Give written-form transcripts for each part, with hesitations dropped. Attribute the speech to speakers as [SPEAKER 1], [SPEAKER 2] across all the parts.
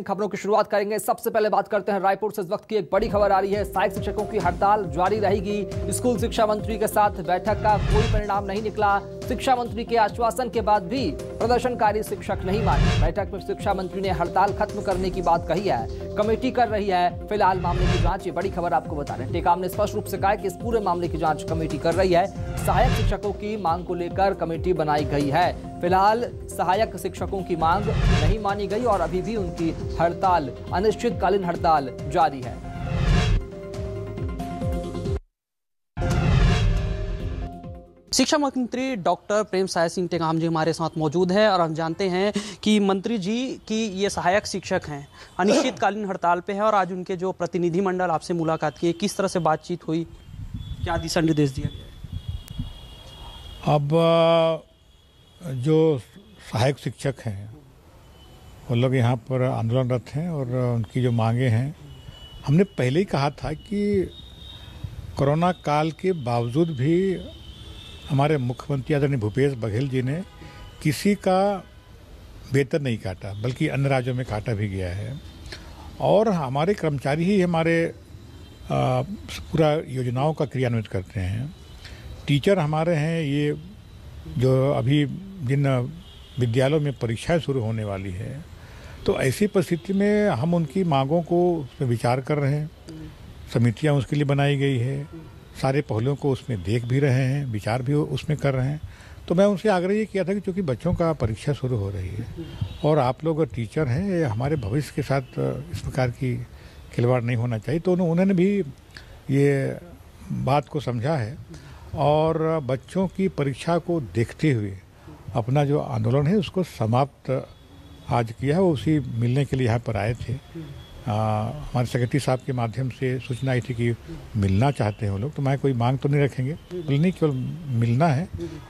[SPEAKER 1] खबरों की शुरुआत करेंगे। सबसे पहले बात करते हैं रायपुर से। इस वक्त की एक बड़ी खबर आ रही है। सहायक शिक्षकों की हड़ताल जारी रहेगी। स्कूल शिक्षा मंत्री के साथ बैठक का कोई परिणाम नहीं निकला। शिक्षा मंत्री के आश्वासन के बाद भी प्रदर्शनकारी शिक्षक नहीं माने। बैठक में शिक्षा मंत्री ने हड़ताल खत्म करने की बात कही है। कमेटी कर रही है फिलहाल मामले की जांच। ये बड़ी खबर आपको बता रहे हैं। टेकाम ने स्पष्ट रूप से कहा कि इस पूरे मामले की जांच कमेटी कर रही है। सहायक शिक्षकों की मांग को लेकर कमेटी बनाई गई है। फिलहाल सहायक शिक्षकों की मांग नहीं मानी गई और अभी भी उनकी हड़ताल, अनिश्चितकालीन हड़ताल जारी है।
[SPEAKER 2] शिक्षा मंत्री डॉक्टर प्रेमसाय सिंह टेकाम जी हमारे साथ मौजूद है और हम जानते हैं कि मंत्री जी की ये सहायक शिक्षक हैं, अनिश्चितकालीन हड़ताल पे है और आज उनके जो प्रतिनिधिमंडल आपसे मुलाकात की, किस तरह से बातचीत हुई, क्या दिशा निर्देश दिया गया?
[SPEAKER 3] अब जो सहायक शिक्षक हैं वो लोग यहाँ पर आंदोलनरत हैं और उनकी जो मांगे हैं, हमने पहले ही कहा था कि कोरोना काल के बावजूद भी हमारे मुख्यमंत्री आदरणीय भूपेश बघेल जी ने किसी का वेतन नहीं काटा, बल्कि अन्य राज्यों में काटा भी गया है। और हमारे कर्मचारी ही हमारे पूरा योजनाओं का क्रियान्वित करते हैं। टीचर हमारे हैं, ये जो अभी जिन विद्यालयों में परीक्षाएं शुरू होने वाली है, तो ऐसी परिस्थिति में हम उनकी मांगों को उसमें विचार कर रहे हैं। समितियां उसके लिए बनाई गई है, सारे पहलुओं को उसमें देख भी रहे हैं, विचार भी उसमें कर रहे हैं। तो मैं उनसे आग्रह ये किया था कि चूँकि बच्चों का परीक्षा शुरू हो रही है और आप लोग टीचर हैं, हमारे भविष्य के साथ इस प्रकार की खिलवाड़ नहीं होना चाहिए। तो उन्होंने भी ये बात को समझा है और बच्चों की परीक्षा को देखते हुए अपना जो आंदोलन है उसको समाप्त आज किया है। वो उसी मिलने के लिए यहाँ पर आए थे। हमारे सेक्रेटरी साहब के माध्यम से सूचना आई थी कि मिलना चाहते हैं वो लोग। तो मैं कोई मांग तो नहीं रखेंगे, नहीं, केवल मिलना है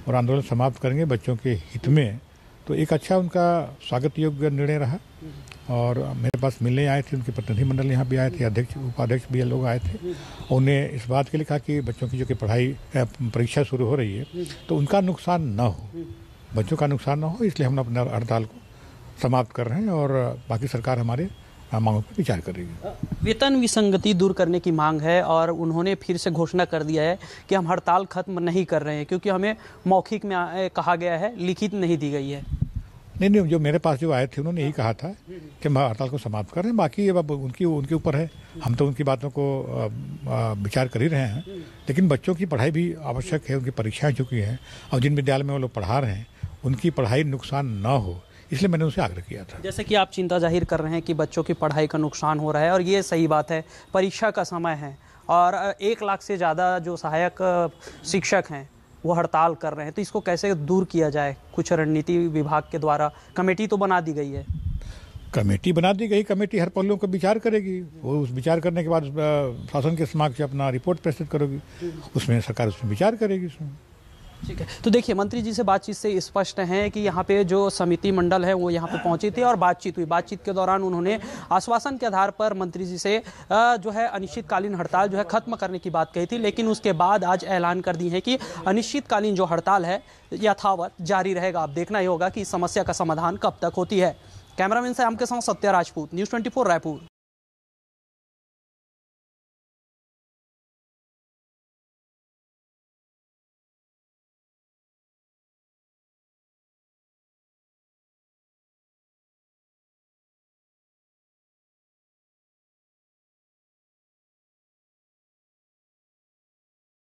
[SPEAKER 3] और आंदोलन समाप्त करेंगे बच्चों के हित में। तो एक अच्छा उनका स्वागत योग्य निर्णय रहा और मेरे पास मिलने आए थे, उनके प्रतिनिधिमंडल यहाँ भी आए थे, अध्यक्ष उपाध्यक्ष भी लोग आए थे। उन्हें इस बात के लिए कहा कि बच्चों की जो कि परीक्षा शुरू हो रही है तो उनका नुकसान न हो, बच्चों का नुकसान न हो, इसलिए हम अपना हड़ताल को समाप्त कर रहे हैं और बाकी सरकार हमारे मांगों पर विचार करेगी।
[SPEAKER 2] वेतन विसंगति दूर करने की मांग है और उन्होंने फिर से घोषणा कर दिया है कि हम हड़ताल खत्म नहीं कर रहे हैं, क्योंकि हमें मौखिक में कहा गया है, लिखित नहीं दी गई है।
[SPEAKER 3] नहीं, जो मेरे पास जो आए थे उन्होंने यही कहा था कि हम हड़ताल को समाप्त कर रहे हैं। बाकी ये उनके ऊपर है, हम तो उनकी बातों को विचार कर ही रहे हैं। लेकिन बच्चों की पढ़ाई भी आवश्यक है, उनकी परीक्षाएं चुकी हैं और जिन विद्यालय में वो लोग पढ़ा रहे हैं उनकी पढ़ाई नुकसान न हो, इसलिए मैंने उनसे आग्रह किया था।
[SPEAKER 2] जैसे कि आप चिंता जाहिर कर रहे हैं कि बच्चों की पढ़ाई का नुकसान हो रहा है और ये सही बात है, परीक्षा का समय है और 1 लाख से ज़्यादा जो सहायक शिक्षक हैं वो हड़ताल कर रहे हैं, तो इसको कैसे दूर किया जाए? कुछ रणनीति विभाग के द्वारा कमेटी तो बना दी गई है।
[SPEAKER 3] कमेटी बना दी गई, कमेटी हर पहलुओं को विचार करेगी। वो उस विचार करने के बाद शासन के समक्ष अपना रिपोर्ट प्रस्तुत करेगी, उसमें सरकार उसमें विचार करेगी उसमें।
[SPEAKER 2] ठीक है, तो देखिए मंत्री जी से बातचीत से स्पष्ट है कि यहाँ पे जो समिति मंडल है वो यहाँ पे पहुंची थी और बातचीत हुई। बातचीत के दौरान उन्होंने आश्वासन के आधार पर मंत्री जी से जो है अनिश्चितकालीन हड़ताल जो है खत्म करने की बात कही थी, लेकिन उसके बाद आज ऐलान कर दी है कि अनिश्चितकालीन जो हड़ताल है यथावत जारी रहेगा। अब देखना ही होगा कि इस समस्या का समाधान कब तक होती है। कैमरामैन से आपके साथ सत्या राजपूत, न्यूज़ 24 रायपुर।